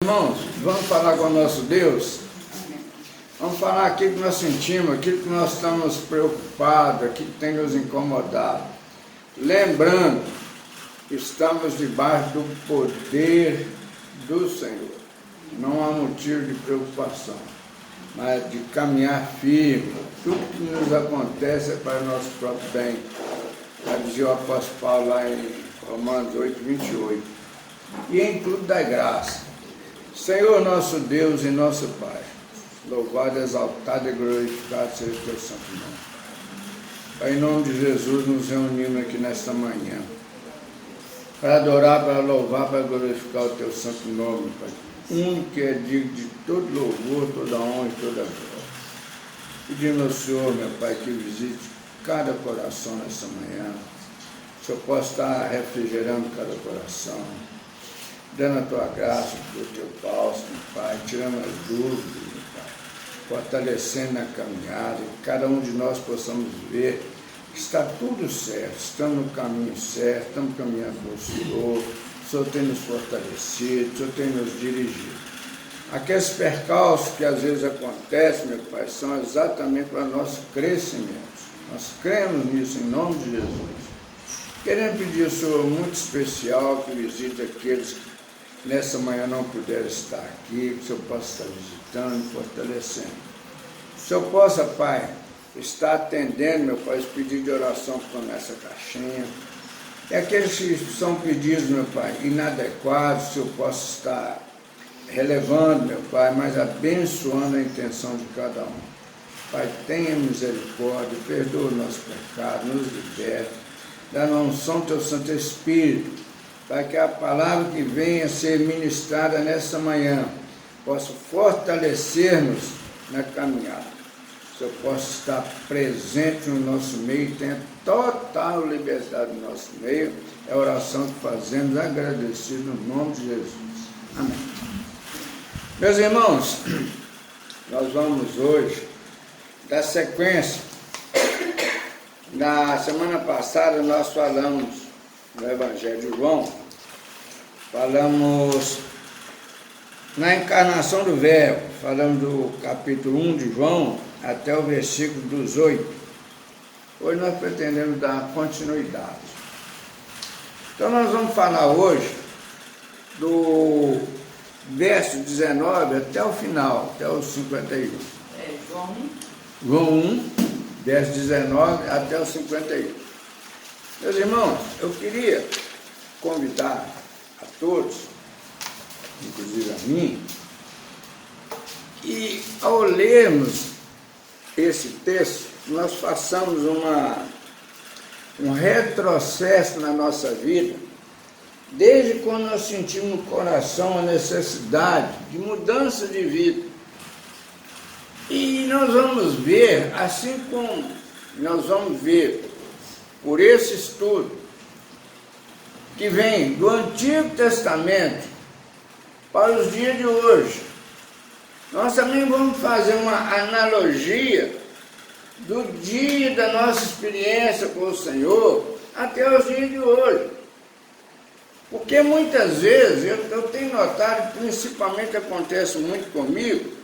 Irmãos, vamos falar com o nosso Deus? Vamos falar aquilo que nós sentimos, aquilo que nós estamos preocupados, aquilo que tem nos incomodado. Lembrando, estamos debaixo do poder do Senhor. Não há motivo de preocupação, mas de caminhar firme. Tudo que nos acontece é para o nosso próprio bem. Já dizia o apóstolo Paulo lá em Romanos 8, 28. E em tudo dai graça. Senhor nosso Deus e nosso Pai, louvado, exaltado e glorificado seja o teu santo nome. Pai, em nome de Jesus, nos reunimos aqui nesta manhã para adorar, para louvar, para glorificar o teu santo nome, Pai. Único que é digno de todo louvor, toda honra e toda glória. Pedimos ao Senhor, meu Pai, que visite cada coração nessa manhã. Que o Senhor possa estar refrigerando cada coração, dando a tua graça, o teu bálsamo, Pai, tirando as dúvidas, Pai, fortalecendo na caminhada, que cada um de nós possamos ver que está tudo certo, estamos no caminho certo, estamos caminhando com o Senhor tem nos fortalecido, o Senhor tem nos dirigido. Aqueles percalços que às vezes acontecem, meu Pai, são exatamente para nosso crescimento. Nós cremos nisso em nome de Jesus. Queremos pedir ao Senhor muito especial que visite aqueles que nessa manhã não puderam estar aqui, que o Senhor possa estar visitando, fortalecendo. Que o Senhor possa, Pai, estar atendendo, meu Pai, os pedidos de oração que estão nessa caixinha. E aqueles que são pedidos, meu Pai, inadequados, o Senhor possa estar relevando, meu Pai, mas abençoando a intenção de cada um. Pai, tenha misericórdia, perdoa o nosso pecado, nos liberte, dá na unção do teu Santo Espírito, para que a palavra que venha a ser ministrada nessa manhã possa fortalecer-nos na caminhada. Que o Senhor possa estar presente no nosso meio, tenha total liberdade no nosso meio. É a oração que fazemos, agradecido no nome de Jesus. Amém. Meus irmãos, nós vamos hoje dar sequência. Na semana passada nós falamos no Evangelho de João, falamos na encarnação do Verbo, falamos do capítulo 1 de João até o versículo 18. Hoje nós pretendemos dar continuidade. Então nós vamos falar hoje do verso 19 até o final, até o 51. João 1, verso 19 até o 51. Meus irmãos, eu queria convidar a todos, inclusive a mim, e ao lermos esse texto, nós façamos um retrocesso na nossa vida, desde quando nós sentimos no coração a necessidade de mudança de vida. E nós vamos ver, assim como nós vamos ver por esse estudo, que vem do Antigo Testamento para os dias de hoje, nós também vamos fazer uma analogia do dia da nossa experiência com o Senhor até os dias de hoje. Porque muitas vezes, eu tenho notado, principalmente acontece muito comigo,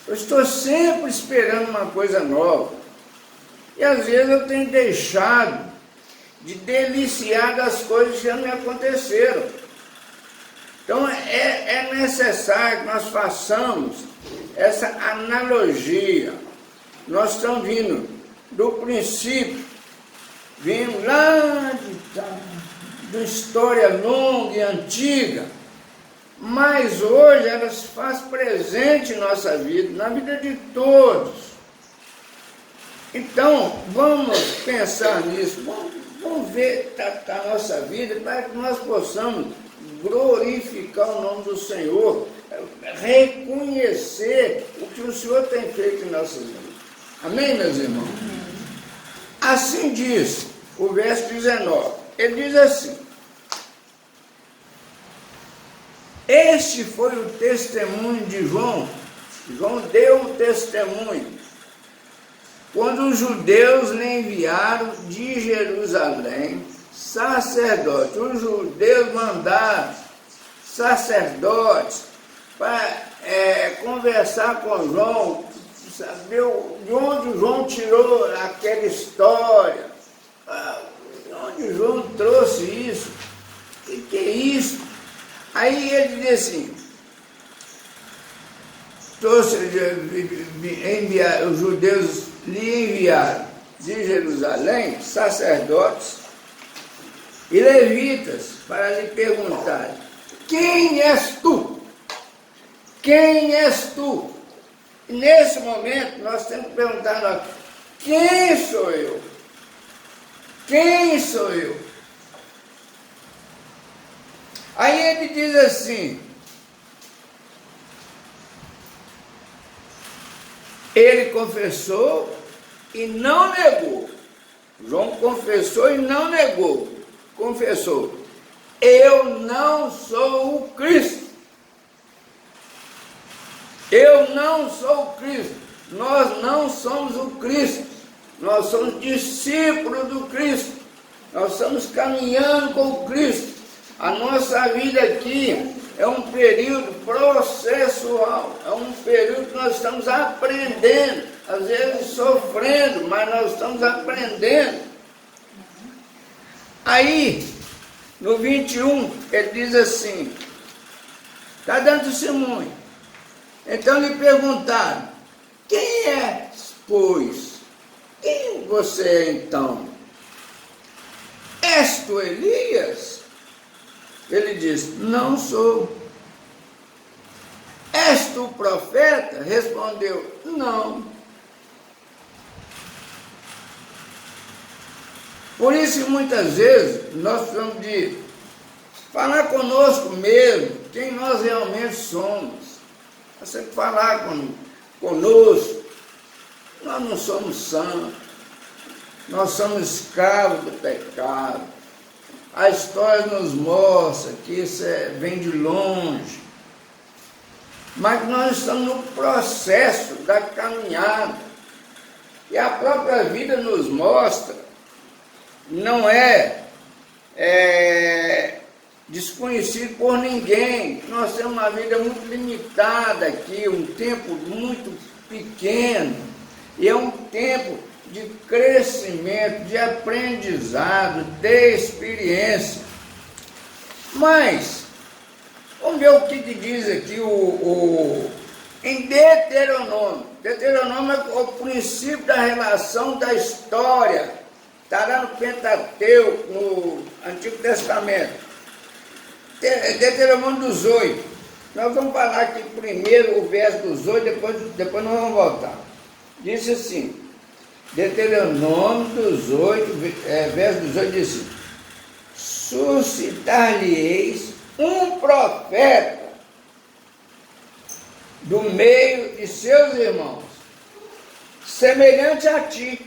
eu estou sempre esperando uma coisa nova. E às vezes eu tenho deixado de deliciar das coisas que já me aconteceram. Então é necessário que nós façamos essa analogia. Nós estamos vindo do princípio, vindo lá de uma história longa e antiga, mas hoje ela se faz presente em nossa vida, na vida de todos. Então vamos pensar nisso, vamos ver a nossa vida para que nós possamos glorificar o nome do Senhor, reconhecer o que o Senhor tem feito em nossas vidas. Amém, meus irmãos? Assim diz o verso 19. Ele diz assim: este foi o testemunho de João. João deu um testemunho quando os judeus lhe enviaram de Jerusalém sacerdotes. Os judeus mandaram sacerdotes para conversar com João, saber de onde João tirou aquela história, de onde João trouxe isso, o que é isso? Aí ele diz assim, os judeus lhe enviaram de Jerusalém sacerdotes e levitas para lhe perguntar: quem és tu? Quem és tu? E nesse momento nós temos que perguntar: quem sou eu? Quem sou eu? Aí ele diz assim, ele confessou e não negou. João confessou e não negou. Confessou: eu não sou o Cristo. Eu não sou o Cristo. Nós não somos o Cristo. Nós somos discípulos do Cristo. Nós estamos caminhando com o Cristo. A nossa vida aqui é um período processual. É um período que nós estamos aprendendo. Às vezes sofrendo, mas nós estamos aprendendo. Aí, no 21, ele diz assim, está dando testemunho. Então lhe perguntaram: quem é, pois? Quem você é então? És tu Elias? Ele diz: não sou. És tu profeta? Respondeu: não. Por isso que muitas vezes nós precisamos de falar conosco mesmo, quem nós realmente somos. Nós temos que falar conosco. Nós não somos santos, nós somos escravos do pecado. A história nos mostra que isso vem de longe, mas nós estamos no processo da caminhada, e a própria vida nos mostra, não é desconhecido por ninguém. Nós temos uma vida muito limitada aqui, um tempo muito pequeno, e é um tempo de crescimento, de aprendizado, de experiência. Mas, vamos ver o que diz aqui em Deuteronômio. Deuteronômio é o princípio da relação da história. Está lá no Pentateuco, no Antigo Testamento. Deuteronômio 18. Nós vamos falar aqui primeiro o verso 18, depois nós vamos voltar. Diz assim, Deuteronômio 18, verso 18 diz assim: suscitar-lhe-eis um profeta do meio de seus irmãos, semelhante a ti,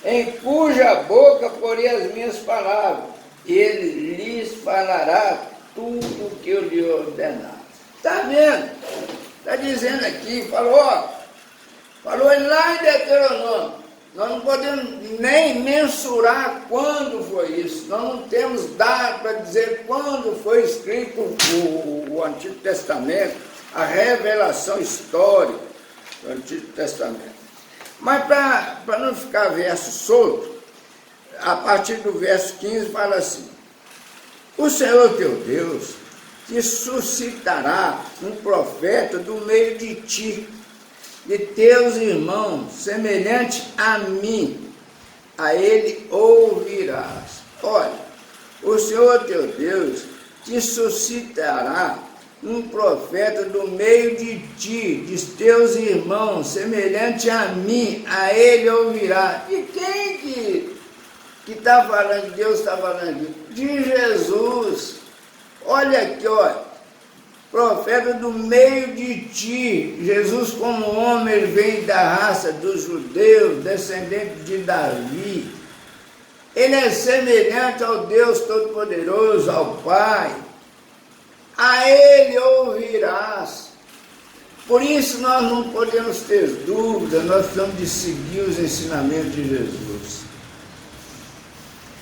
em cuja boca porei as minhas palavras, e ele lhes falará tudo o que eu lhe ordenar. Está vendo? Está dizendo aqui, falou lá em Deuteronômio. Nós não podemos nem mensurar quando foi isso. Nós não temos dado para dizer quando foi escrito o Antigo Testamento, a revelação histórica do Antigo Testamento. Mas para não ficar verso solto, a partir do verso 15 fala assim: o Senhor teu Deus te suscitará um profeta do meio de ti, de teus irmãos, semelhante a mim, a ele ouvirás. Olha, o Senhor teu Deus te suscitará um profeta do meio de ti, de teus irmãos, semelhante a mim, a ele ouvirá. De quem que está falando? Deus está falando de Jesus. Olha aqui, olha, profeta do meio de ti. Jesus, como homem, ele vem da raça dos judeus, descendente de Davi. Ele é semelhante ao Deus Todo-Poderoso, ao Pai. A ele ouvirás. Por isso nós não podemos ter dúvida, nós precisamos de seguir os ensinamentos de Jesus.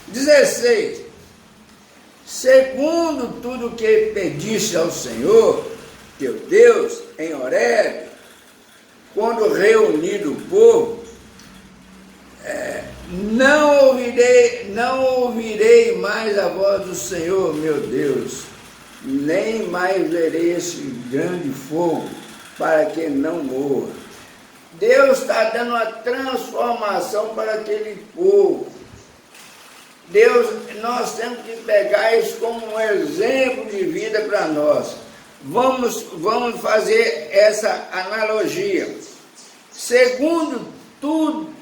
16. Segundo tudo que pediste ao Senhor, teu Deus, em Horebe, quando reunido o povo, não ouvirei mais a voz do Senhor, meu Deus, nem mais verei esse grande fogo, para que não morra. Deus está dando uma transformação para aquele povo. Nós temos que pegar isso como um exemplo de vida para nós. Vamos fazer essa analogia. Segundo tudo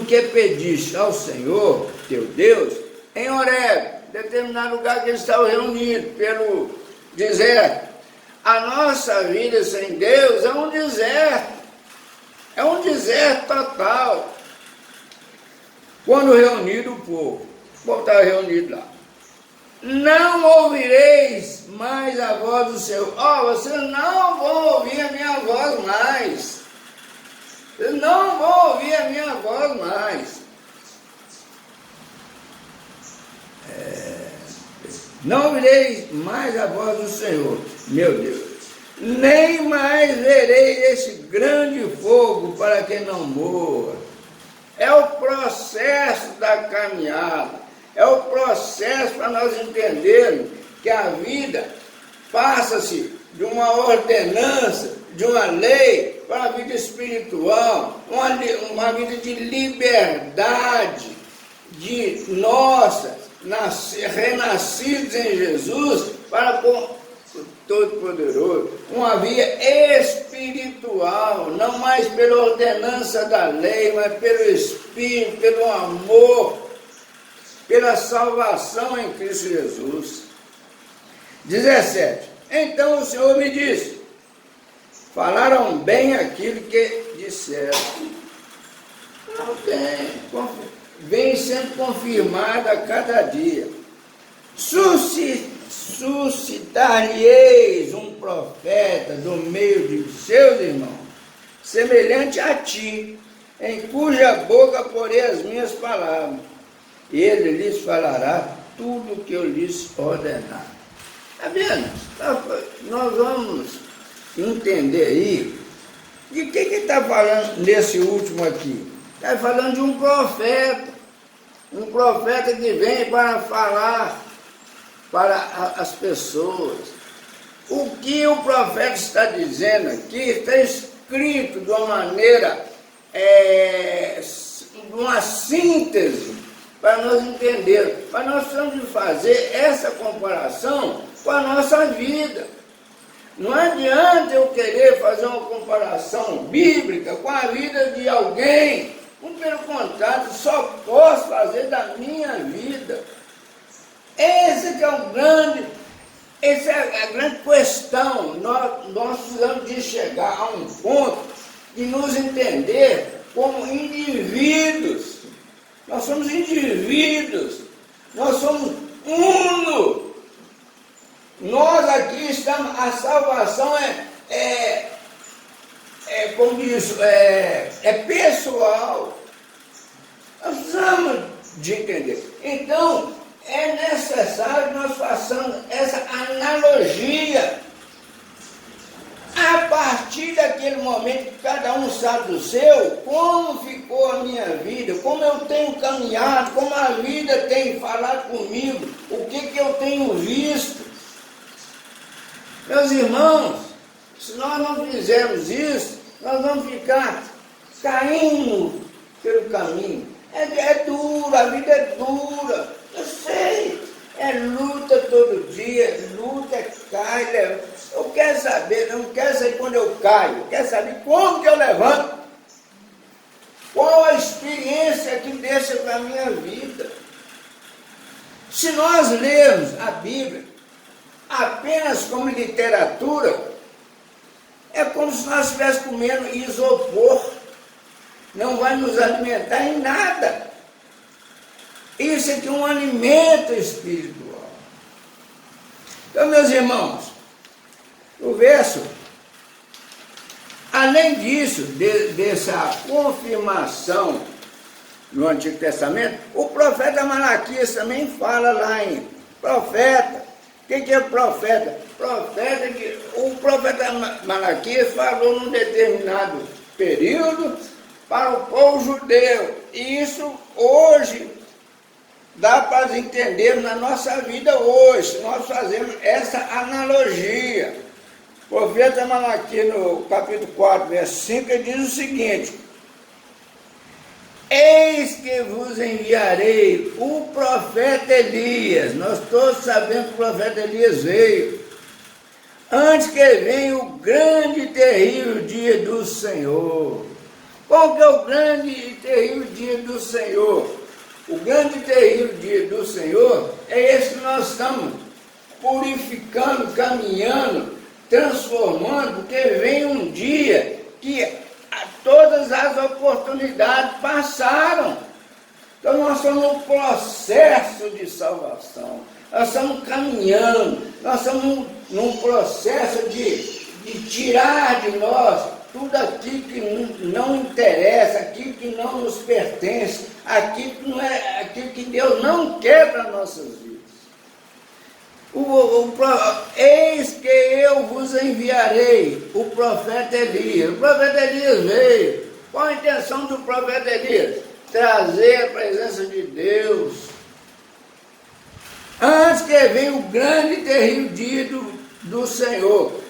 que pediste ao Senhor, teu Deus, em Horebe, determinado lugar que eles estavam reunidos pelo deserto. A nossa vida sem Deus é um deserto. É um deserto total. Quando reunido o povo estava reunido lá. Não ouvireis mais a voz do Senhor. Vocês não vão ouvir a minha voz mais. Vocês não vão ouvir a minha voz mais. Não ouvireis mais a voz do Senhor, meu Deus. Nem mais verei esse grande fogo para que não morra. É o processo da caminhada. É o processo para nós entendermos que a vida passa-se de uma ordenança, de uma lei, para a vida espiritual, uma vida de liberdade, de renascidos em Jesus, para com o Todo-Poderoso. Uma via espiritual, não mais pela ordenança da lei, mas pelo Espírito, pelo amor, pela salvação em Cristo Jesus. 17. Então o Senhor me disse: falaram bem aquilo que disseram. Não tem, vem sendo confirmado a cada dia. Suscitar-lhe-eis um profeta do meio de seus irmãos, semelhante a ti, em cuja boca porei as minhas palavras. Ele lhes falará tudo o que eu lhes ordenar. Está vendo? Nós vamos entender aí de que está falando nesse último aqui. Está falando de um profeta que vem para falar para as pessoas. O que o profeta está dizendo aqui está escrito de uma maneira, uma síntese, para nós entendermos. Mas nós temos de fazer essa comparação com a nossa vida. Não adianta eu querer fazer uma comparação bíblica com a vida de alguém. Pelo contrário, só posso fazer da minha vida. Essa é a grande questão. Nós precisamos de chegar a um ponto de nos entender como indivíduos. Nós somos indivíduos. Nós somos uno. Nós aqui estamos, a salvação como diz, é pessoal. Nós precisamos de entender. Então, é necessário que nós façamos essa analogia. A partir daquele momento que cada um sabe do seu, como ficou a minha vida, como eu tenho caminhado, como a vida tem falado comigo, o que eu tenho visto. Meus irmãos, se nós não fizermos isso, nós vamos ficar caindo pelo caminho. É duro, a vida é dura, eu sei, é luta todo dia, luta, cai. Eu quero saber, não quero saber quando eu caio, eu quero saber como que eu levanto. Qual a experiência que deixa para a minha vida? Se nós lermos a Bíblia apenas como literatura, é como se nós estivéssemos comendo isopor. Não vai nos alimentar em nada. Isso aqui é um alimento espiritual. Então, meus irmãos, o verso, além disso, dessa confirmação no Antigo Testamento, o profeta Malaquias também fala lá em profeta, que é profeta? O profeta Malaquias falou num determinado período para o povo judeu. E isso hoje dá para entender na nossa vida hoje, nós fazemos essa analogia. O profeta Malaquias, no capítulo 4, verso 5, ele diz o seguinte: eis que vos enviarei o profeta Elias. Nós todos sabemos que o profeta Elias veio. Antes que venha o grande e terrível dia do Senhor. Qual que é o grande e terrível dia do Senhor? O grande e terrível dia do Senhor é esse que nós estamos purificando, caminhando, transformando, porque vem um dia que todas as oportunidades passaram. Então nós estamos num processo de salvação, nós estamos caminhando, nós estamos num processo de tirar de nós tudo aquilo que não interessa, aquilo que não nos pertence, aquilo que não é aquilo que Deus não quer para nossas vidas. Eis que eu vos enviarei o profeta Elias. O profeta Elias veio. Qual a intenção do profeta Elias? Trazer a presença de Deus. Antes que venha o grande e terrível dia do Senhor.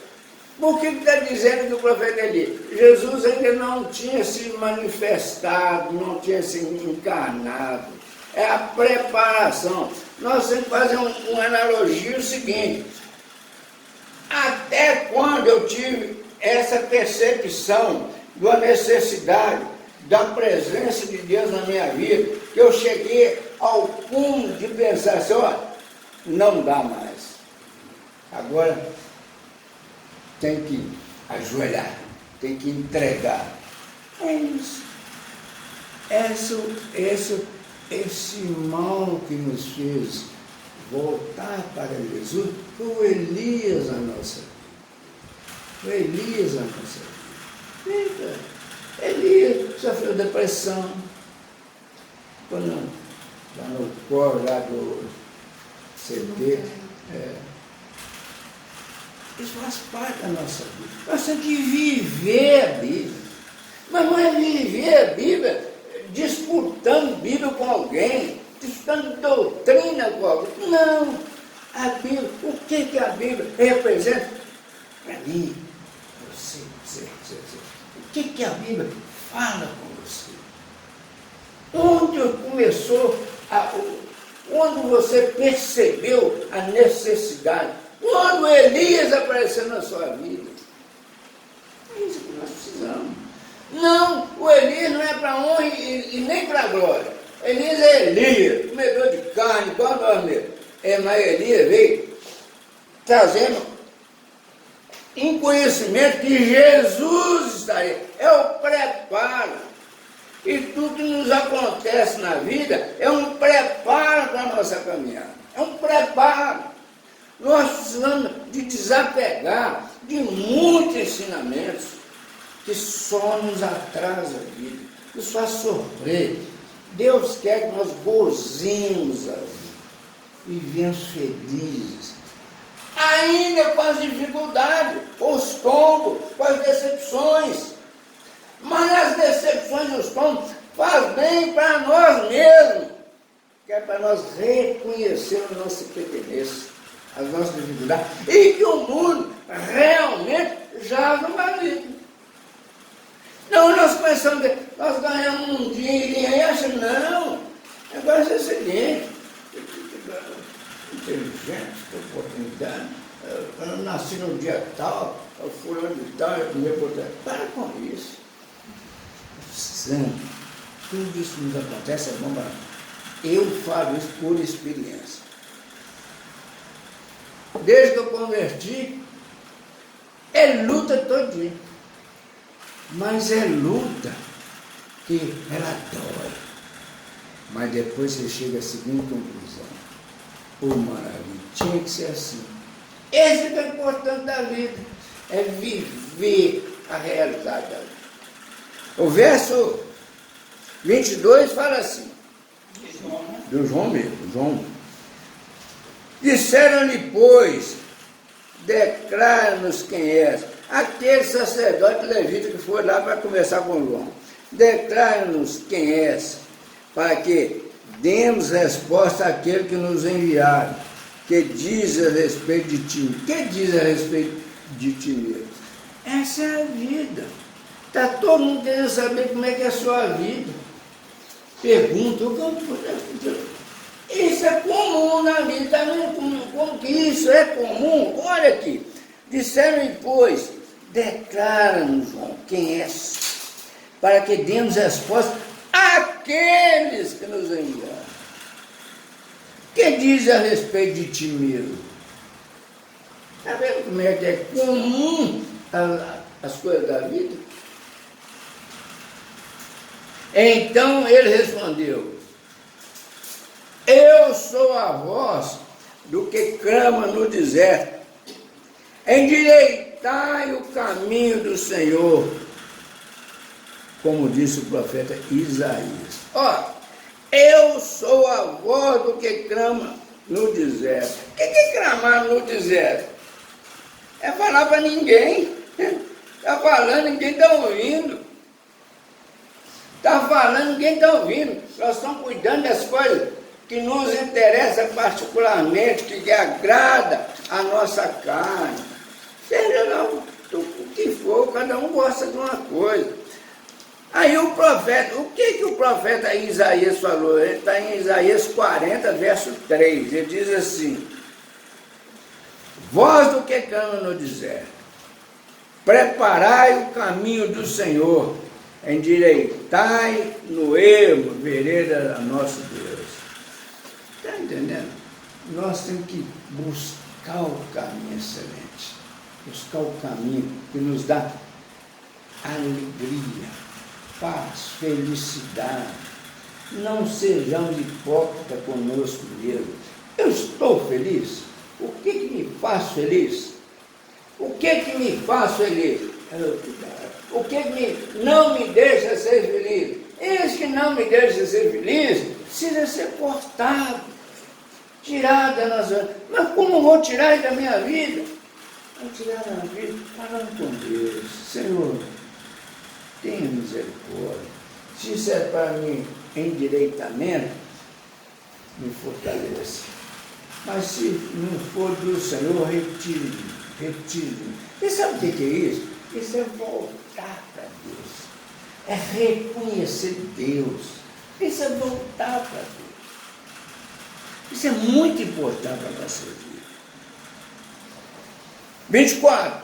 Por que está dizendo que o profeta Elias? Jesus ainda não tinha se manifestado, não tinha se encarnado. É a preparação. Nós temos que fazer uma analogia o seguinte: até quando eu tive essa percepção da necessidade da presença de Deus na minha vida, que eu cheguei ao cúmulo de pensar assim, ó, não dá mais. Agora tem que ajoelhar, tem que entregar. É isso. Esse mal que nos fez voltar para Jesus foi o Elias na nossa vida. Foi Elias na nossa vida. Elias sofreu depressão. Quando lá no coro lá do CD. Isso faz parte da nossa vida. Nós temos que viver a Bíblia. Mas não é viver a Bíblia disputando Bíblia com alguém, disputando doutrina com alguém. Não. A Bíblia, o que a Bíblia representa? Para mim, você. O que a Bíblia fala com você? Onde você percebeu a necessidade? Quando Elias apareceu na sua vida? É isso que nós precisamos. Não, o Elias não é para honra e nem para glória. Elias é Elias, comedor de carne, igual nós mesmos. Mas Elias veio trazendo em conhecimento que Jesus estaria. É o preparo. E tudo que nos acontece na vida é um preparo para a nossa caminhada. É um preparo. Nós precisamos de desapegar de muitos ensinamentos que só nos atrasa a vida, que nos faz sofrer. Deus quer que nós gozemos a vida, vivemos felizes, ainda com as dificuldades, com os tombos, com as decepções. Mas as decepções e os tombos faz bem para nós mesmos, que é para nós reconhecermos a nossa pequenez, as nossas dificuldades, e que o mundo realmente jaz no maligno. Não, nós pensamos, nós ganhamos um dinheirinho e achamos, não, o negócio é o seguinte, inteligente, oportunidade, eu nasci no dia tal, eu fui onde tal, eu comi oportunidade. Para com isso. Precisamos. Tudo isso que nos acontece é bom para nós. Eu falo isso por experiência. Desde que eu converti, é luta todo dia. Mas é luta que ela dói. Mas depois você chega à seguinte conclusão: oh, maravilha, tinha que ser assim. Esse que é o importante da vida, é viver a realidade da vida. O verso 22 fala assim, do João mesmo, João. Disseram-lhe, pois, declara-nos quem és. Aquele sacerdote levita que foi lá para conversar com João. Declara-nos quem és, para que demos resposta àquele que nos enviaram, que diz a respeito de ti. O que diz a respeito de ti mesmo? Essa é a vida. Está todo mundo querendo saber como é que é a sua vida. Pergunta, isso é comum na vida, está vendo como que isso é comum? Olha aqui, disseram-lhe, pois, declara-nos, João, quem és, para que demos resposta àqueles que nos enviaram. Que diz a respeito de ti mesmo? Está vendo como é que é comum as coisas da vida? Então ele respondeu, eu sou a voz do que clama no deserto, endireitai o caminho do Senhor, como disse o profeta Isaías. Ó, eu sou a voz do que clama no deserto. O que é clamar no deserto? É falar para ninguém. Está falando, ninguém está ouvindo. Está falando, ninguém está ouvindo. Nós estamos cuidando das coisas que nos interessam particularmente, que agrada a nossa carne. Seja não, o que for, cada um gosta de uma coisa. Aí o profeta, o que o profeta Isaías falou? Ele está em Isaías 40, verso 3. Ele diz assim, voz do que clama no deserto, preparai o caminho do Senhor, endireitai no ermo vereda a nosso Deus. Está entendendo? Nós temos que buscar o caminho excelente, buscar o caminho que nos dá alegria, paz, felicidade. Não sejamos hipócritas conosco mesmo. Eu estou feliz? O que me faz feliz? O que me faz feliz? O que não me deixa ser feliz? Esse que não me deixa ser feliz precisa ser cortado, tirado da nossa... Mas como vou tirar isso da minha vida? Vou tirar da minha vida falando com Deus. Senhor, tenha misericórdia. Se isso é para mim endireitamento, me fortaleça. Mas se não for do Senhor, retire-me. E sabe o que é isso? Isso é voltar para Deus. É reconhecer Deus. Isso é voltar para Deus. Isso é muito importante para a nossa vida. 24,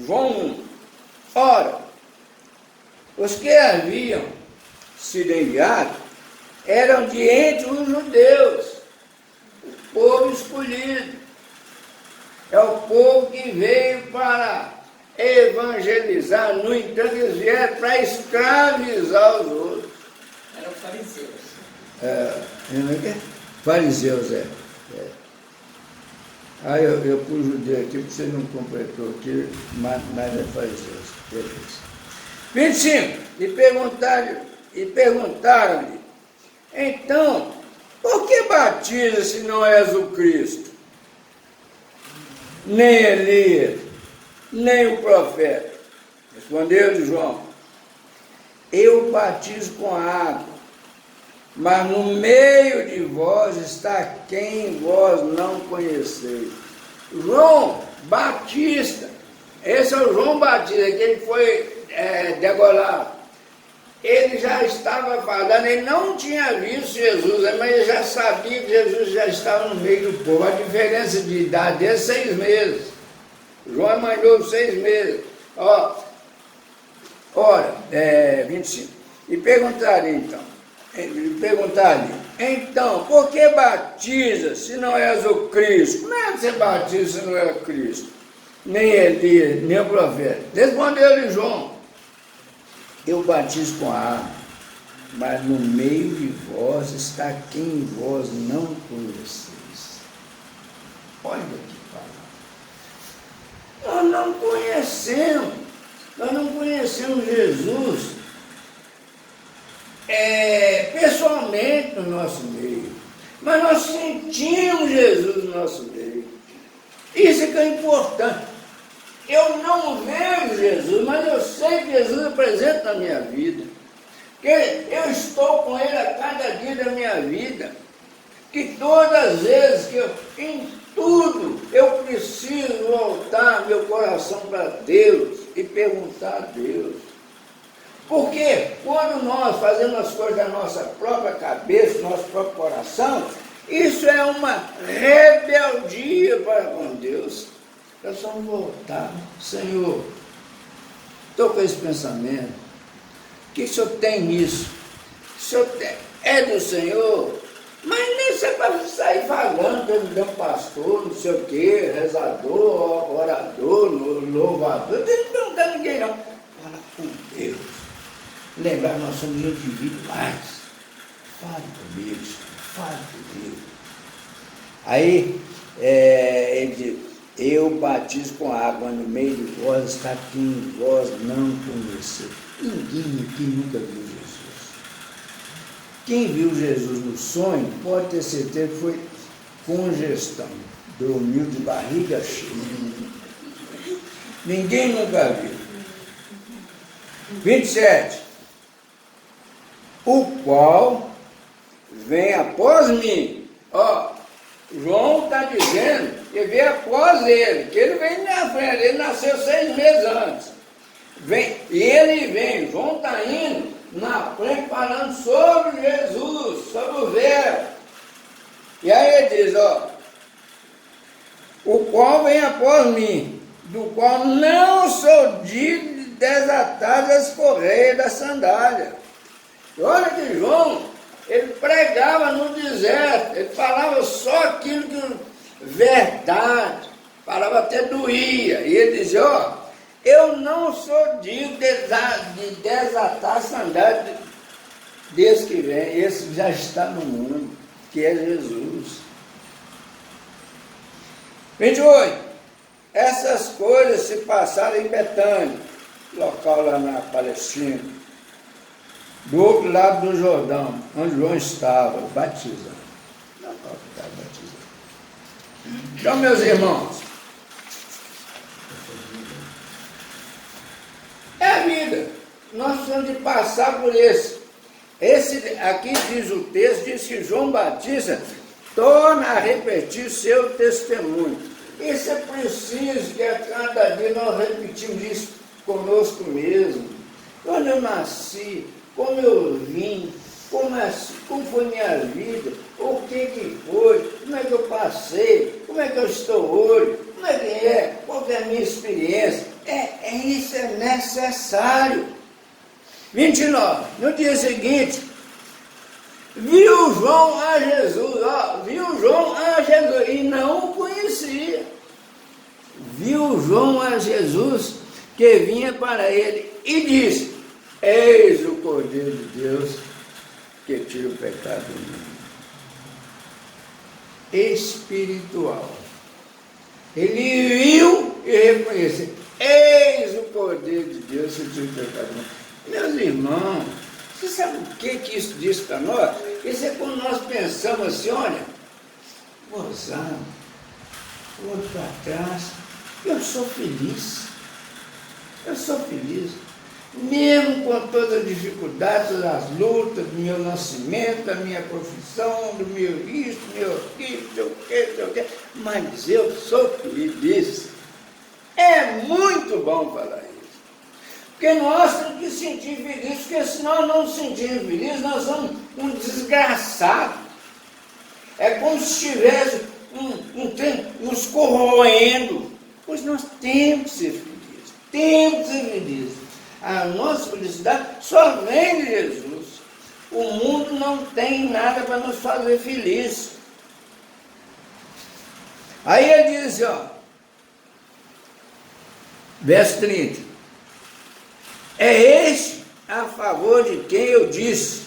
João 1. Ora, os que haviam sido enviados eram de entre os judeus, o povo escolhido. É o povo que veio para evangelizar, no entanto, eles vieram para escravizar os outros. Eram fariseus. Fariseus, Aí eu pus judeu aqui, porque você não completou aqui, mas é fariseus. Beleza. 25. E perguntaram-lhe, então, por que batiza se não és o Cristo? Nem Elias, nem o profeta. Respondeu-lhe João, eu batizo com água, mas no meio de vós está quem vós não conheceis. João Batista, esse é o João Batista, que ele foi degolado. Ele já estava falando, ele não tinha visto Jesus, mas ele já sabia que Jesus já estava no meio do povo. A diferença de idade é 6 meses. João é mais novo 6 meses. Ora, 25. E perguntaram então, por que batiza se não és o Cristo? Como é que você batiza se não é o Cristo? Nem Elias, nem o profeta. Respondeu-lhe João, eu batizo com água, mas no meio de vós está quem vós não conheceis. Olha que palavra. Nós não conhecemos Jesus pessoalmente no nosso meio. Mas nós sentimos Jesus no nosso meio. Isso é que é importante. Eu não vejo Jesus, mas eu sei que Jesus é presente na minha vida. Que eu estou com Ele a cada dia da minha vida. Que todas as vezes que em tudo, eu preciso voltar meu coração para Deus e perguntar a Deus. Porque quando nós fazemos as coisas da nossa própria cabeça, nosso próprio coração, isso é uma rebeldia para com Deus. Nós vamos voltar. Senhor, estou com esse pensamento. O que o Senhor tem nisso? O Senhor é do Senhor, mas nem você vai sair falando que ele é um pastor, não sei o quê, rezador, orador, louvador. Não tem que perguntar a ninguém, não. Fala com Deus. Lembrar que nós somos individuais. Fale comigo, fale comigo. Aí, ele diz, eu batizo com água no meio de vós, está quem vós não conheceu. Ninguém aqui nunca viu Jesus. Quem viu Jesus no sonho, pode ter certeza que foi congestão. Dormiu de barriga cheia. Ninguém nunca viu. 27. O qual vem após mim. Ó, João está dizendo que vem após ele, que ele vem na frente, ele nasceu 6 meses antes. E ele vem, João está indo na frente falando sobre Jesus, sobre o Verbo. E aí ele diz, ó, o qual vem após mim, do qual não sou digno de desatar as correias da sandália. E olha que João, ele pregava no deserto, ele falava só aquilo que verdade, falava até doía. E ele dizia, ó, eu não sou digno de desatar a sandália desse que vem, esse que já está no mundo, que é Jesus. 28. Essas coisas se passaram em Betânia, local lá na Palestina, do outro lado do Jordão, onde João estava batizando. Local que estava batizando. Então, meus irmãos, é a vida. Nós temos de passar por esse. Aqui diz o texto, diz que João Batista torna a repetir seu testemunho. Isso é preciso que a cada dia nós repetimos isso conosco mesmo. Quando eu nasci, como eu vim, como foi minha vida, o que foi, como é que eu passei, como é que eu estou hoje, como é que é, qual que é a minha experiência. Isso é necessário. 29. No dia seguinte, viu João a Jesus, viu João a Jesus e não o conhecia. Viu João a Jesus que vinha para ele e disse, eis o Cordeiro de Deus que tira o pecado do mundo. Espiritual. Ele viu e reconheceu, eis o Cordeiro de Deus que tira o pecado do mundo. Meus irmãos, você sabe o que isso diz para nós? Isso é quando nós pensamos assim, olha, gozando, olho para trás, eu sou feliz. Eu sou feliz. Mesmo com todas as dificuldades, todas as lutas do meu nascimento, da minha profissão, do meu isso, do meu aquilo, sei o quê, mas eu sou feliz. É muito bom falar isso. Porque nós temos que sentir feliz, porque se nós não sentirmos feliz, nós somos um desgraçado. É como se estivesse um trem nos corroendo. Pois nós temos que ser felizes, temos que ser felizes. A nossa felicidade só vem de Jesus. O mundo não tem nada para nos fazer felizes. Aí ele diz, verso 30. É este a favor de quem eu disse,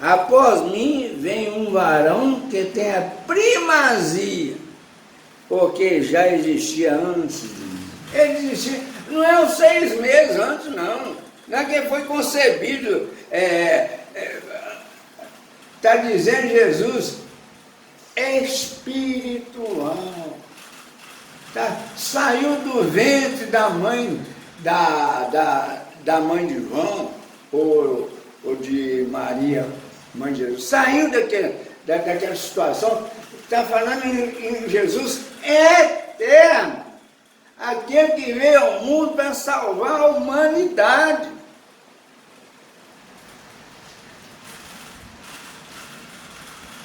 após mim vem um varão que tem a primazia, porque já existia antes de mim. Ele existia, não é os 6 meses antes, não. Não é que foi concebido, está dizendo Jesus, é espiritual. Tá? Saiu do ventre da mãe, da mãe de João, ou de Maria, mãe de Jesus. Saiu daquela situação. Está falando em Jesus eterno. Aquele que veio ao mundo para salvar a humanidade.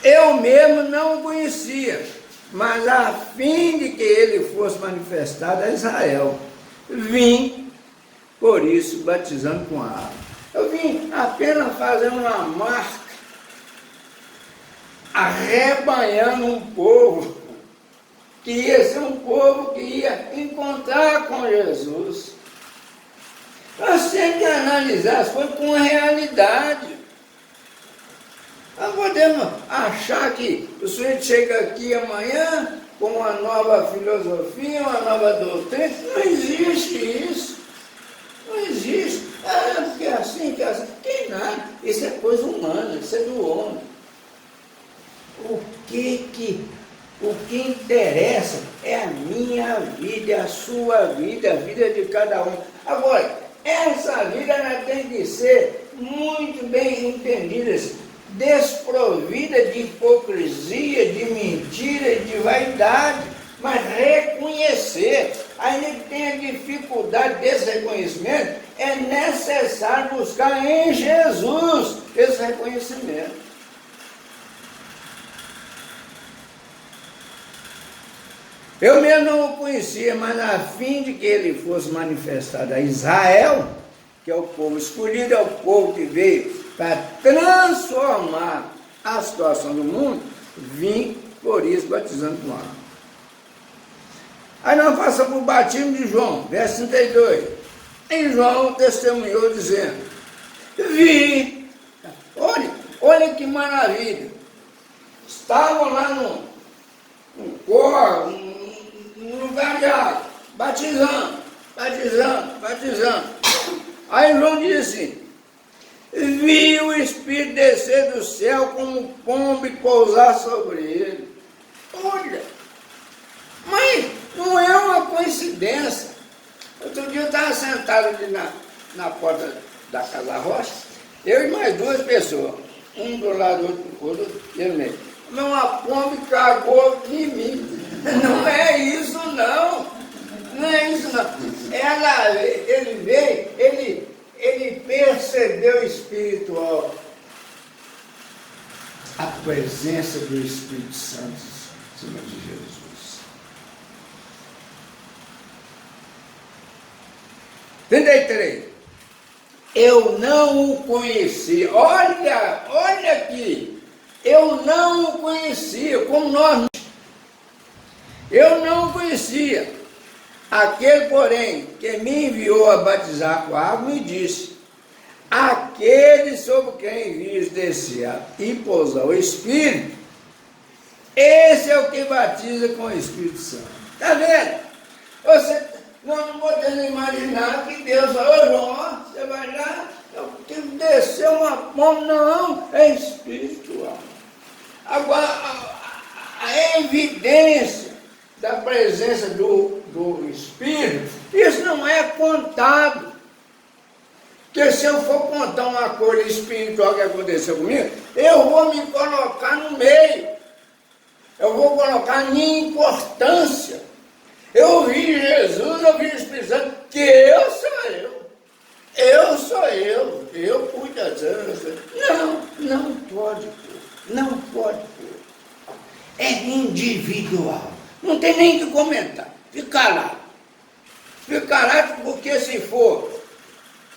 Eu mesmo não o conhecia, mas a fim de que ele fosse manifestado a Israel, vim, por isso, batizando com água. Eu vim apenas fazer uma marca, arrebanhando um povo, que ia ser um povo que ia encontrar com Jesus. Nós temos que analisar as coisas com a realidade. Nós podemos achar que o sujeito chega aqui amanhã com uma nova filosofia, uma nova doutrina. Não existe isso. Não existe. Ah, que é assim, que é assim. Tem nada. Isso é coisa humana, isso é do homem. O que interessa é a minha vida, a sua vida, a vida de cada um. Agora, essa vida ela tem que ser muito bem entendida, desprovida de hipocrisia, de mentira e de vaidade, mas reconhecer. Ainda que tenha dificuldade desse reconhecimento, é necessário buscar em Jesus esse reconhecimento. Eu mesmo não o conhecia, mas a fim de que ele fosse manifestado a Israel, que é o povo escolhido, é o povo que veio para transformar a situação do mundo, vim por isso batizando com água. Aí nós passamos o batismo de João, verso 32. E João testemunhou dizendo, vi, olha que maravilha, estavam lá num lugar de água, batizando. Aí João disse, vi o Espírito descer do céu como um pombo e pousar sobre ele. Olha, mas não é uma coincidência. Outro dia eu estava sentado ali na porta da Casa Rocha, eu e mais duas pessoas, um do lado do outro, eu meio. Uma pomba cagou em mim. Não é isso não. Não é isso não. Ele veio, ele percebeu espiritual a presença do Espírito Santo em cima de Jesus. Três. Eu não o conhecia. Olha aqui. Eu não o conhecia, como nós. Eu não o conhecia. Aquele, porém, que me enviou a batizar com água, me disse, aquele sobre quem vis descer e pousar o Espírito, esse é o que batiza com o Espírito Santo. Está vendo? Nós não podemos imaginar que Deus falou, João, você vai lá, eu tenho que descer uma pomba. Não, é espiritual. Agora, a evidência da presença do Espírito, isso não é contado. Porque se eu for contar uma coisa espiritual que aconteceu comigo, eu vou me colocar no meio. Eu vou colocar a minha importância. Eu ouvi Jesus, eu ouvi o Espírito Santo, que eu sou eu. Eu sou eu cuido das coisas. Não pode pôr. Não pode pôr. É individual. Não tem nem que comentar. Fica lá. Fica lá, porque se for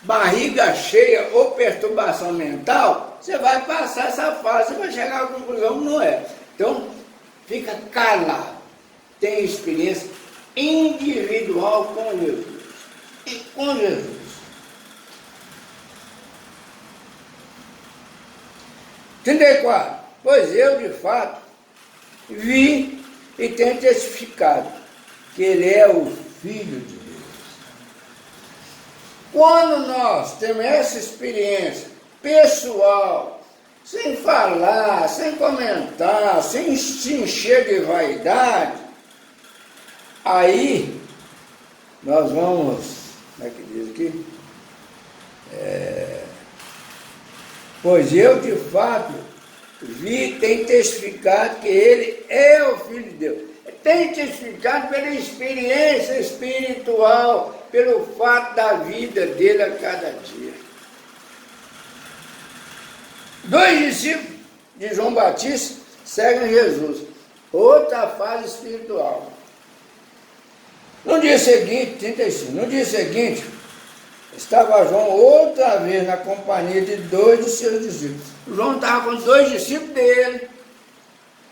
barriga cheia ou perturbação mental, você vai passar essa fase, você vai chegar à conclusão que não é. Então, fica calado. Tem experiência individual com Jesus. E com Jesus. 34. Pois eu, de fato, vi e tenho testificado que ele é o Filho de Deus. Quando nós temos essa experiência pessoal sem falar, sem comentar, sem se encher de vaidade, aí nós vamos, como é que diz aqui? Pois eu de fato vi, tem testificado que ele é o Filho de Deus. Tem testificado pela experiência espiritual, pelo fato da vida dele a cada dia. 2 discípulos de João Batista seguem Jesus. Outra fase espiritual. No dia seguinte, 35, no dia seguinte, estava João outra vez na companhia de 2 de seus discípulos. João estava com 2 discípulos dele.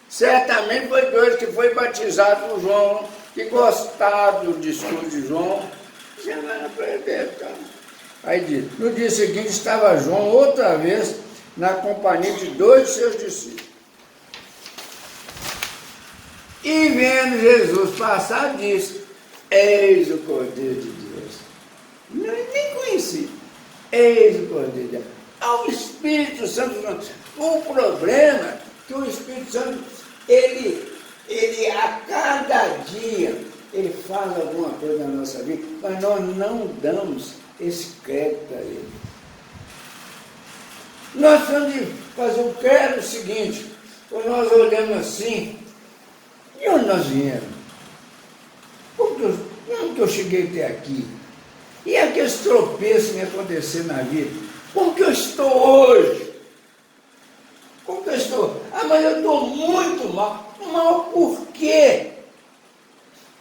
Certamente foi 2 que foi batizado por João, que gostaram do discurso de João. Aí diz, no dia seguinte estava João outra vez na companhia de 2 de seus discípulos. E vendo Jesus passar, disse, eis o Cordeiro de Deus. Nem conheci. Eis o Cordeiro de Deus. Ao Espírito Santo. O problema é que o Espírito Santo, ele a cada dia, ele fala alguma coisa na nossa vida, mas nós não damos esse crédito a ele. Nós temos de fazer o crédito seguinte, quando nós olhamos assim, de onde nós viemos? Como que eu cheguei até aqui? E aqueles tropeços que me aconteceram na vida? Como que eu estou hoje? Como que eu estou? Ah, mas eu estou muito mal. Mal por quê?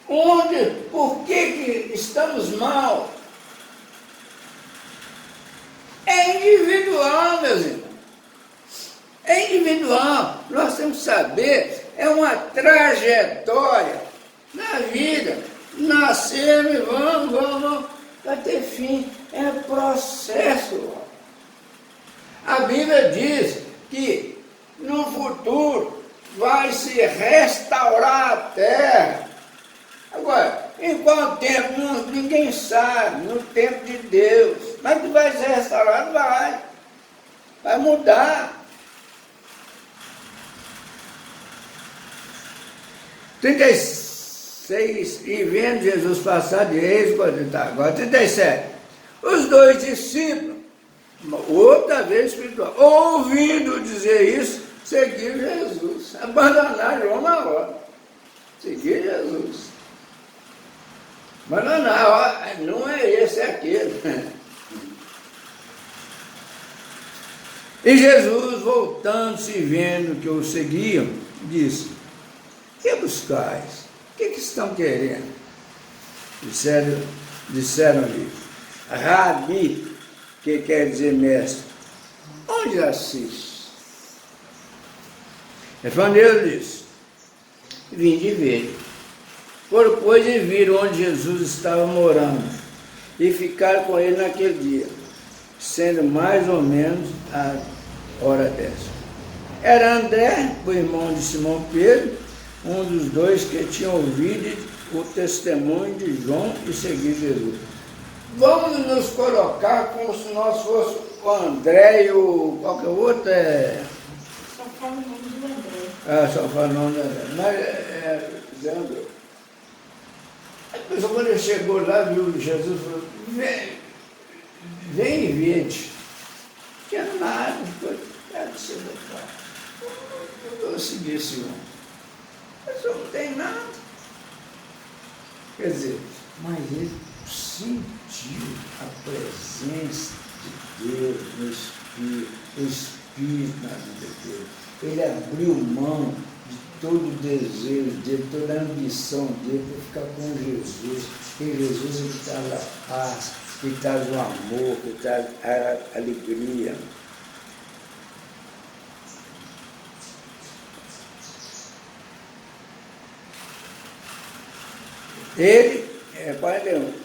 Por que estamos mal? É individual, meus irmãos. É individual. Nós temos que saber, é uma trajetória na vida. Nascemos e vamos, vai ter fim. É processo. A Bíblia diz que no futuro vai se restaurar a terra. Agora, em qual tempo? Ninguém sabe, no tempo de Deus. Mas que vai ser restaurado? Vai mudar. 36, e vendo Jesus passar de eis, agora 37. Os 2 discípulos, outra vez espiritual, ouvindo dizer isso, seguiram Jesus, abandonaram João na hora, seguiram Jesus. Abandonar, não é esse, é aquele. E Jesus, voltando-se e vendo que o seguiam, disse, que buscais? O que estão querendo? Disseram-lhe, Rabi, que quer dizer mestre, onde assiste? Respondeu-lhes, vim de ver. Foram, pois, e viram onde Jesus estava morando, e ficaram com ele naquele dia, sendo mais ou menos a hora 10. Era André, o irmão de Simão Pedro, um dos 2 que tinham ouvido o testemunho de João e seguido Jesus. Vamos nos colocar como se nós fôssemos o André e o... qual que é o outro? Só fala o nome do André. Só fala o nome do André. Mas Zé André. A pessoa, quando ele chegou lá, viu Jesus, falou, vem e vede. Não tinha nada, quero ser do Pai. Eu vou seguir esse homem. Mas não tem nada. Quer dizer, mas ele sentiu a presença de Deus no Espírito, o Espírito na vida dele. Ele abriu mão de todo o desejo dele, toda a ambição dele para ficar com Jesus. Porque Jesus, ele traz a paz, ele traz o amor, ele traz a alegria.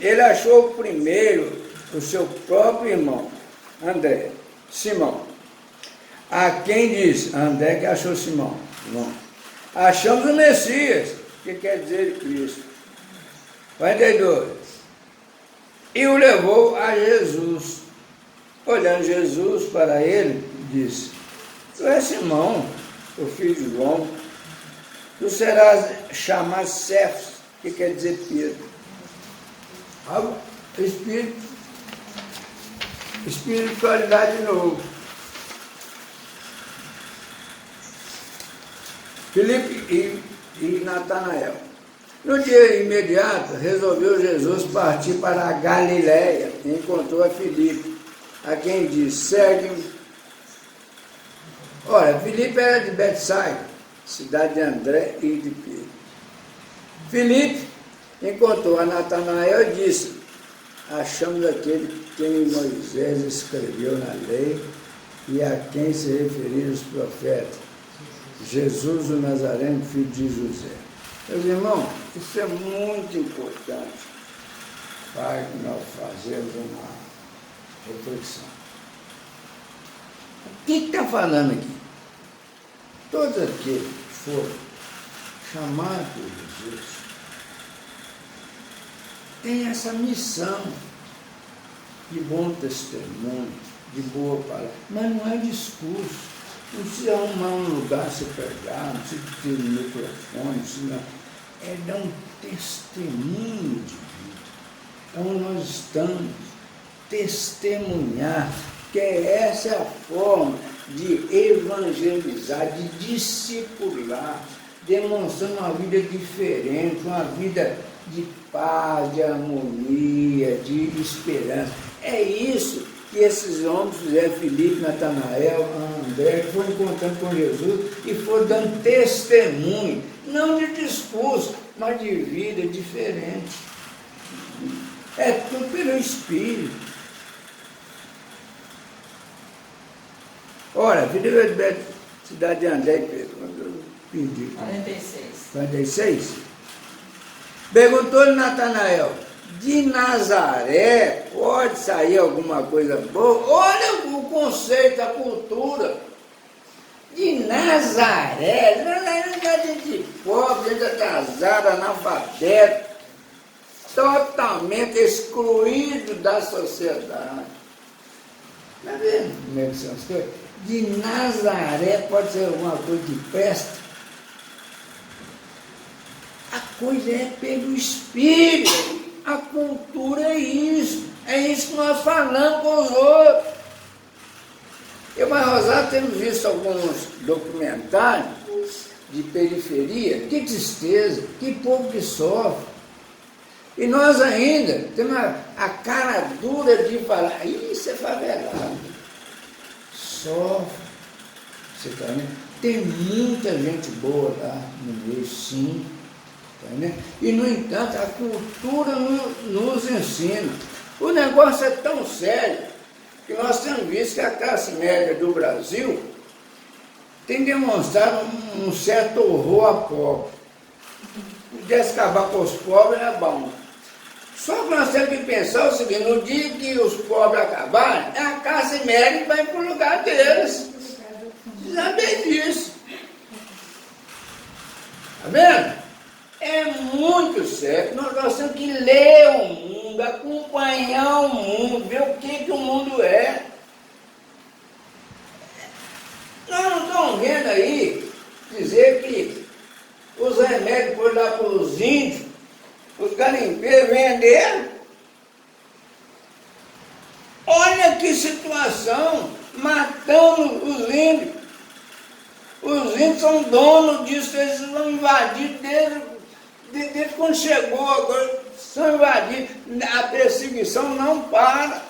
Ele achou primeiro o seu próprio irmão, André, Simão, a quem disse, André que achou Simão, não. Achamos o Messias, que quer dizer Cristo. 42. E o levou a Jesus. Olhando Jesus para ele, disse, Tu és Simão, o filho de João, tu serás chamado Cefas, que quer dizer Pedro. Espiritualidade novo. Filipe e Natanael. No dia imediato, resolveu Jesus partir para a Galiléia e encontrou a Filipe, a quem disse: segue-me. Ora, Filipe era de Betsaida, cidade de André e de Pedro. Filipe encontrou a Natanael e disse: achamos aquele que Moisés escreveu na lei e a quem se referiram os profetas, Jesus o Nazareno, filho de José. Meus irmãos, isso é muito importante para que nós fazemos uma reflexão. O que está falando aqui? Todos aqueles que foram chamados por Jesus têm essa missão de bom testemunho, de boa palavra, mas não é discurso. Não precisa arrumar um lugar se pregar, não precisa ter um microfone, não precisa, é dar um testemunho de vida. Então nós estamos testemunhar, que essa é a forma de evangelizar, de discipular, demonstrando uma vida diferente, uma vida de paz, de harmonia, de esperança. É isso que esses homens fizeram, Filipe, Natanael, André, que foram encontrando com Jesus e foram dando testemunho, não de discurso, mas de vida diferente. É tudo pelo Espírito. Ora, Filipe, cidade de André e Pedro, eu perdi. 46. Perguntou-lhe Natanael: de Nazaré pode sair alguma coisa boa? Olha o conceito, a cultura. De Nazaré é gente pobre, gente atrasada, analfabeta, totalmente excluído da sociedade. Está vendo como é que são as coisas? De Nazaré pode ser alguma coisa que presta? A coisa é pelo Espírito. A cultura é isso que nós falamos com os outros. Eu, mas Rosário, temos visto alguns documentários de periferia, que tristeza, que povo que sofre. E nós ainda temos a cara dura de falar: isso é favelado. Sofre. Você está vendo? Tem muita gente boa lá no meio, sim. E, no entanto, a cultura nos ensina. O negócio é tão sério que nós temos visto que a classe média do Brasil tem demonstrado um certo horror a pobre. Se pudesse acabar com os pobres, era bom. Só que nós temos que pensar o seguinte: no dia que os pobres acabarem, é a classe média que vai para o lugar deles. Vocês sabem disso. Está vendo? É muito sério. Nós temos que ler o mundo, acompanhar o mundo, ver o que o mundo é. Nós não estamos vendo aí dizer que os remédios foram lá para os índios, os garimpeiros venderam. Olha que situação, matando os índios. Os índios são donos disso, eles vão invadir desde quando chegou, agora são invadidos, a perseguição não para.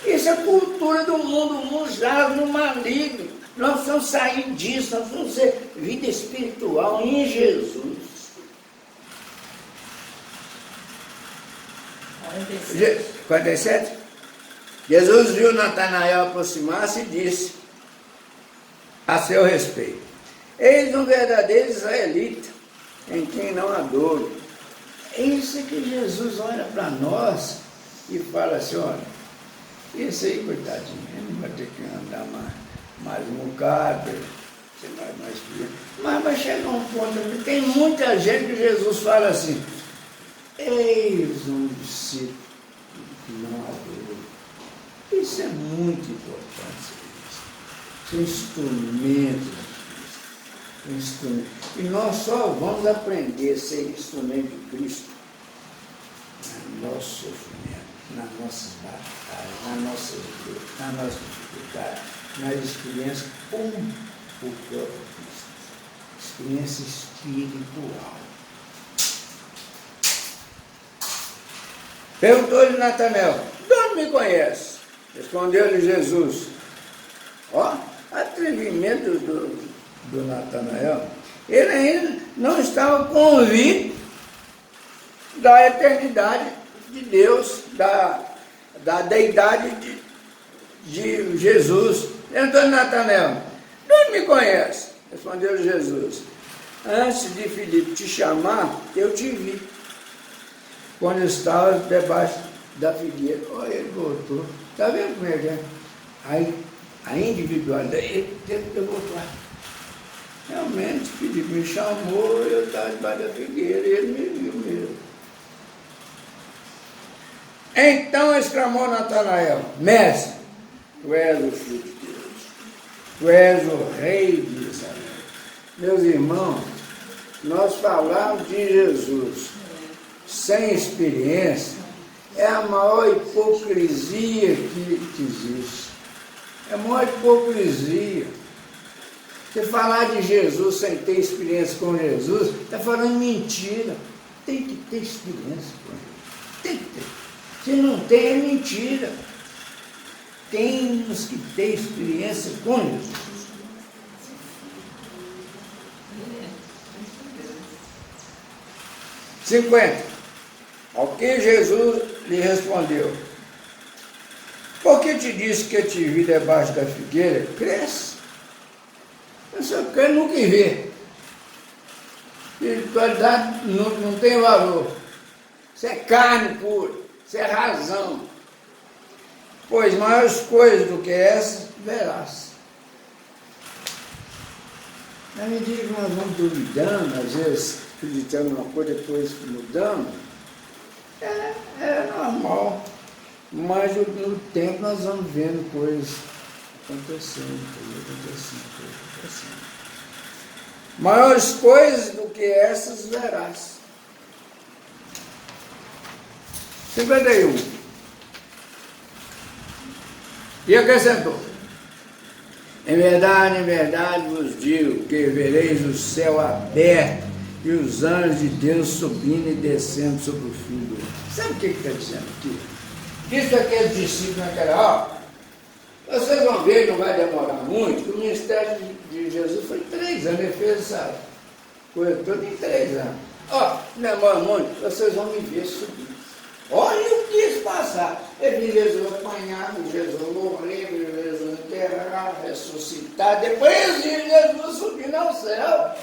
Isso é cultura do mundo, o mundo jaz no maligno. Nós precisamos sair disso, nós precisamos ser vida espiritual em Jesus. 47. Jesus viu Natanael aproximar-se e disse a seu respeito: eis um verdadeiro israelita, em quem não há dolo. É isso que Jesus olha para nós e fala assim: olha, esse aí, coitadinho, ele vai ter que andar mais um bocado, mas vai chegar um ponto, tem muita gente que Jesus fala assim: eis um discípulo que não há dolo. Isso é muito importante. instrumento. Instrumento. E nós só vamos aprender a ser instrumento de Cristo no nosso sofrimento, nas nossas batalhas, nas nossas lutas, nas nossas dificuldades, nas experiências com o próprio Cristo. Experiência espiritual. Perguntou-lhe Natanael: de onde me conhece? Respondeu-lhe Jesus. Ó, atrevimento do Natanael. Ele ainda não estava convicto da eternidade de Deus, da deidade de Jesus. Perguntou-lhe Natanael: de onde me conhece? Respondeu Jesus: antes de Filipe te chamar, eu te vi, quando estava debaixo da figueira. Olha, ele voltou. Está vendo como é que é? Aí, a individualidade, ele teve que voltar. Realmente, Filipe me chamou, eu estava debaixo da figueira, e ele me viu mesmo. Então exclamou Natanael: mestre, tu és o Filho de Deus, tu és o Rei de Israel. Meus irmãos, nós falamos de Jesus sem experiência, é a maior hipocrisia que existe. É a maior hipocrisia. Você falar de Jesus sem ter experiência com Jesus, está falando mentira. Tem que ter experiência com Jesus. Tem que ter. Se não tem, é mentira. Temos que ter experiência com Jesus. Ao que Jesus lhe respondeu: por que te disse que te vi debaixo da figueira? Cresce. Eu só quero nunca ver. Espiritualidade não tem valor. Isso é carne pura, isso é razão. Pois maiores coisas do que essas verás. Na medida que nós vamos duvidando, às vezes acreditando em uma coisa, depois mudando, é normal. Mas no tempo nós vamos vendo coisas acontecendo. Maiores coisas do que essas verás. 51. E acrescentou: em verdade vos digo que vereis o céu aberto e os anjos de Deus subindo e descendo sobre o Filho do homem. Sabe o que está dizendo aqui? Disse aqueles discípulos naquela hora: vocês vão ver, não vai demorar muito, que o ministério de Jesus foi 3 anos, ele fez essa coisa toda em 3 anos. Ó, não demora muito, vocês vão me ver subir. Olha o que isso passar. Ele viu Jesus apanhar, viu Jesus morrer, viu Jesus enterrar, ressuscitar, depois viu Jesus subir ao céu.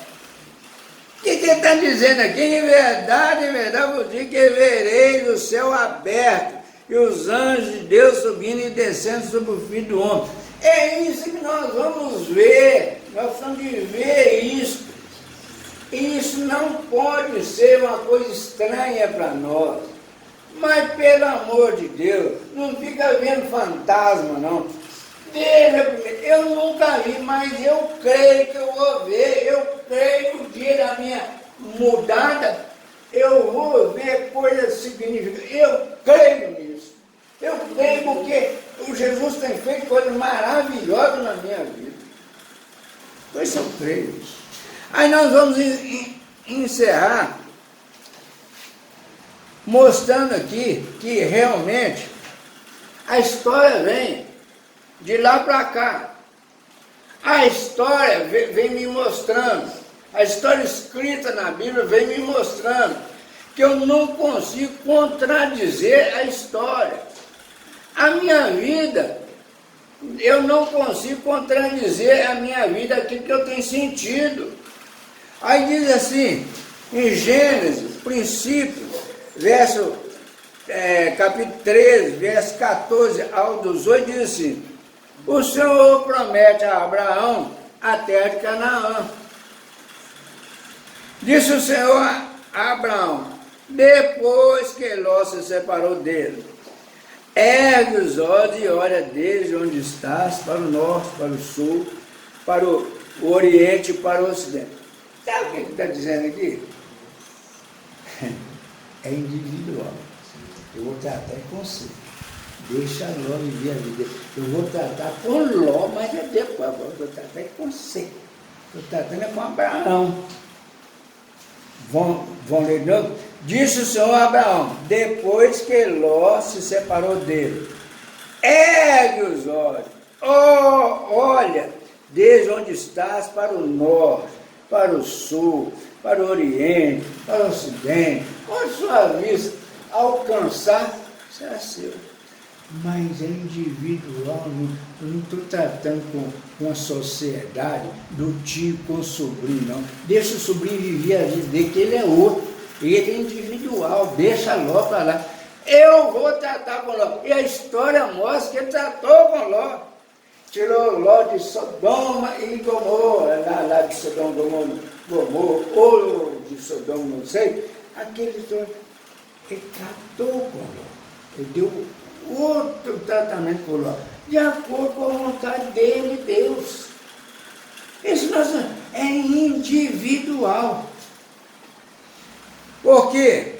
O que ele está dizendo aqui? Em verdade, vos digo que vereis o céu aberto e os anjos de Deus subindo e descendo sobre o Filho do homem. É isso que nós vamos ver. Nós vamos ver isso. E isso não pode ser uma coisa estranha para nós. Mas, pelo amor de Deus, não fica vendo fantasma, não. Veja, eu nunca vi, mas eu creio que eu vou ver. Eu creio que no dia da minha mudada, eu vou ver coisas significativas. Eu creio nisso. Eu creio porque o Jesus tem feito coisas maravilhosas na minha vida. Por isso eu creio nisso. Aí nós vamos encerrar mostrando aqui que realmente a história vem de lá para cá. A história vem me mostrando, a história escrita na Bíblia vem me mostrando que eu não consigo contradizer a história. A minha vida, eu não consigo contradizer a minha vida, aquilo que eu tenho sentido. Aí diz assim, em Gênesis, princípio, capítulo 13, verso 14 ao 18, diz assim: o Senhor promete a Abraão a terra de Canaã. Disse o Senhor a Abraão, depois que Ló se separou dele: ergue os olhos e olha desde onde estás, para o norte, para o sul, para o Oriente e para o Ocidente. Sabe o que está dizendo aqui? É individual. Eu vou tratar com você. Deixa Ló viver a vida. Eu vou tratar com Ló, mas é depois. Agora eu vou tratar com você. Estou tratando com Abraão. Vão ler de novo? Disse o Senhor a Abraão, depois que Ló se separou dele: ergue os olhos, olha, desde onde estás para o norte, para o sul, para o oriente, para o ocidente, com sua vista alcançar, será seu. Mas é individual, eu não estou tratando com a sociedade do tio com o sobrinho, não. Deixa o sobrinho viver a vida dele, que ele é outro, ele é individual, deixa Ló para lá. Eu vou tratar com Ló. E a história mostra que ele tratou com Ló. Tirou Ló de Sodoma e Gomorra, lá de Sodoma e Gomorra, ou de Sodoma, não sei. Ele tratou com Ló. Ele deu outro tratamento por Ló, de acordo com a vontade dele, Deus. Isso é individual. Porque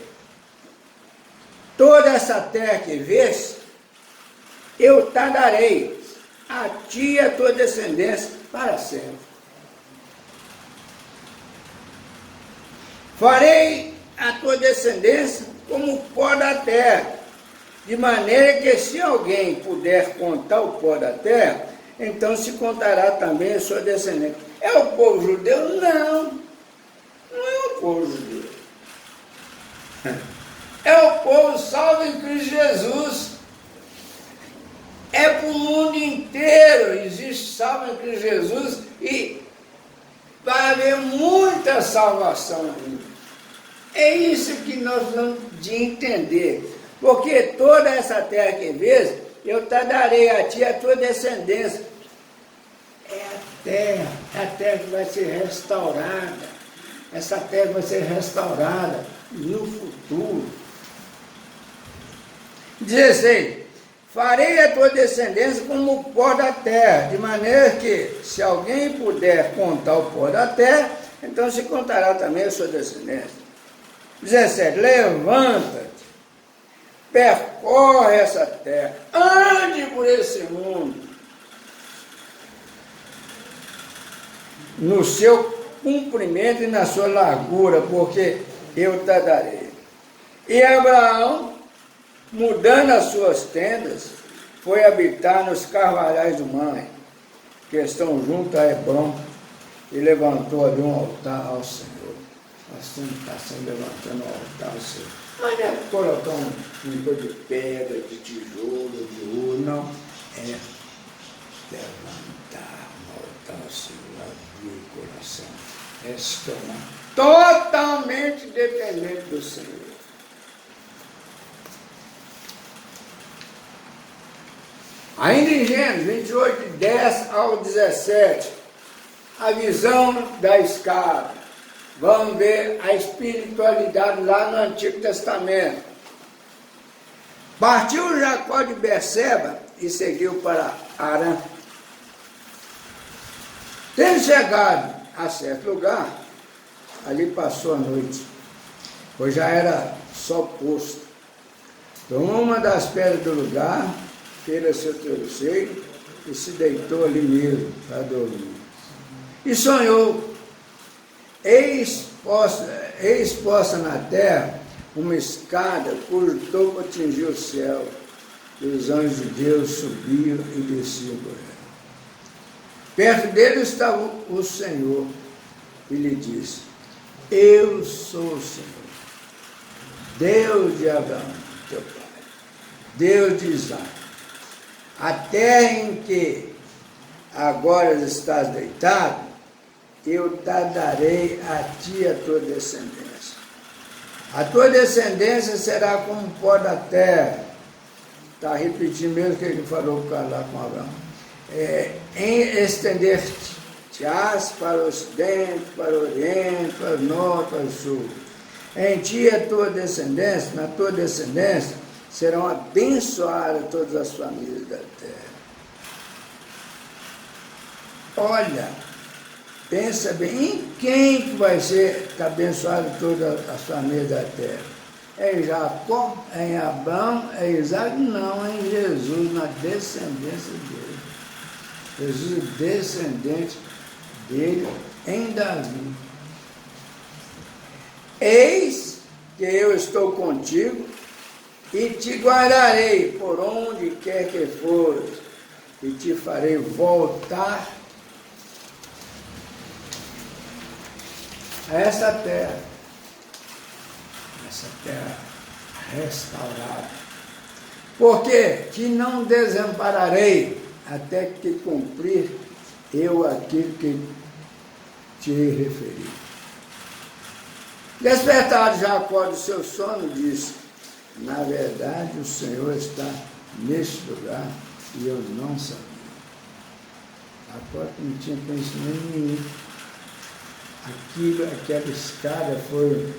toda essa terra que vês, eu te darei, a ti e a tua descendência, para sempre. Farei a tua descendência como o pó da terra, de maneira que se alguém puder contar o pó da terra, então se contará também a sua descendência. É o povo judeu? Não, não é o povo judeu. É o povo salvo em Cristo Jesus. É para o mundo inteiro, existe salvo em Cristo Jesus e vai haver muita salvação ainda. É isso que nós vamos de entender. Porque toda essa terra que vês, eu te darei a ti e a tua descendência. É a terra que vai ser restaurada. Essa terra vai ser restaurada no futuro. 16. Farei a tua descendência como o pó da terra, de maneira que, se alguém puder contar o pó da terra, então se contará também a sua descendência. 17. Levanta-te, percorre essa terra, ande por esse mundo, no seu comprimento e na sua largura, porque eu te darei. E Abraão, mudando as suas tendas, foi habitar nos carvalhais do Mamre, que estão junto a Hebrom, e levantou ali um altar ao Senhor. Assim está sendo levantando um altar ao Senhor. Mas não é colocar um coisa de pedra, de tijolo, de ouro, não. É levantar um altar ao Senhor, abrir o coração. É se tornar totalmente dependente do Senhor. Ainda em Gênesis 28, 10 ao 17, a visão da escada. Vamos ver a espiritualidade lá no Antigo Testamento. Partiu Jacó de Berseba e seguiu para Arã. Tendo chegado a certo lugar, ali passou a noite, pois já era sol posto. Tomou uma das pedras do lugar, fez seu travesseiro e se deitou ali mesmo para dormir. E sonhou, eis posta na terra uma escada cujo topo atingia o céu, e os anjos de Deus subiam e desciam por ela. Perto dele estava o Senhor e lhe disse: eu sou o Senhor, Deus de Abraão, teu pai, Deus de Isaac. A terra em que agora estás deitado, eu te darei a ti e a tua descendência. A tua descendência será como o pó da terra. Está repetindo mesmo o que ele falou lá com Abraão. Em estender-te-ás para o ocidente, para o oriente, para o norte, para o sul. Em ti e a tua descendência, na tua descendência, serão abençoadas todas as famílias da terra. olha, pensa bem, em quem que vai ser abençoado toda a família da terra? É em Jacó? É em Abraão? É em Isaac? Não, é em Jesus, na descendência dele. Jesus é descendente dele em Davi. Eis que eu estou contigo e te guardarei por onde quer que fores, e te farei voltar a essa terra restaurada. Porque te não desampararei até que cumprir eu aquilo que te referi. Despertado Jacó do seu sono, disse: na verdade o Senhor está neste lugar e eu não sabia. Jacó não tinha conhecimento nenhum. Aquela escada foi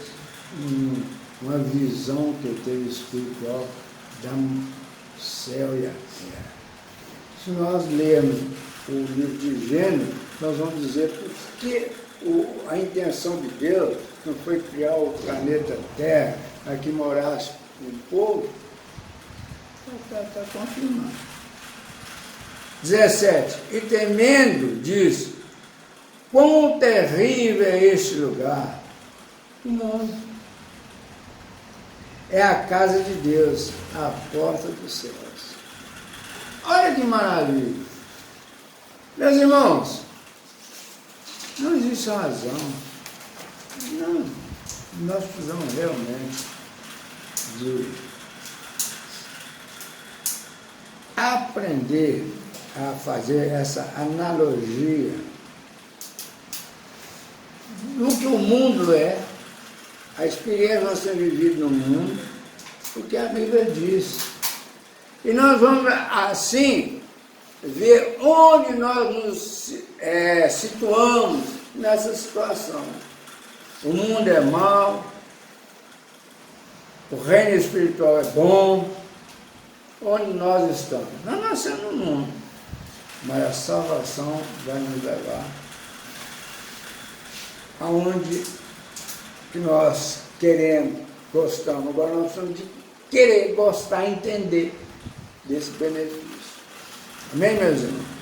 uma visão que ele teve espiritual do céu e a terra. Se nós lermos o livro de Gênesis, nós vamos dizer por que a intenção de Deus não foi criar o planeta Terra para que morasse um povo. Está confirmado. 17. E temendo, diz: quão terrível é este lugar! O mundo é a casa de Deus, a porta dos céus. Olha que maravilha! Meus irmãos, não existe razão. Não, nós precisamos realmente de aprender a fazer essa analogia do que o mundo é, a experiência nós temos vivido no mundo, o que a Bíblia diz. E nós vamos, assim, ver onde nós nos situamos nessa situação. O mundo é mau, o reino espiritual é bom. Onde nós estamos? Nós nascemos no mundo, mas a salvação vai nos levar aonde que nós queremos, gostamos. Agora nós precisamos de querer, gostar, entender desse benefício. Amém, meus irmãos?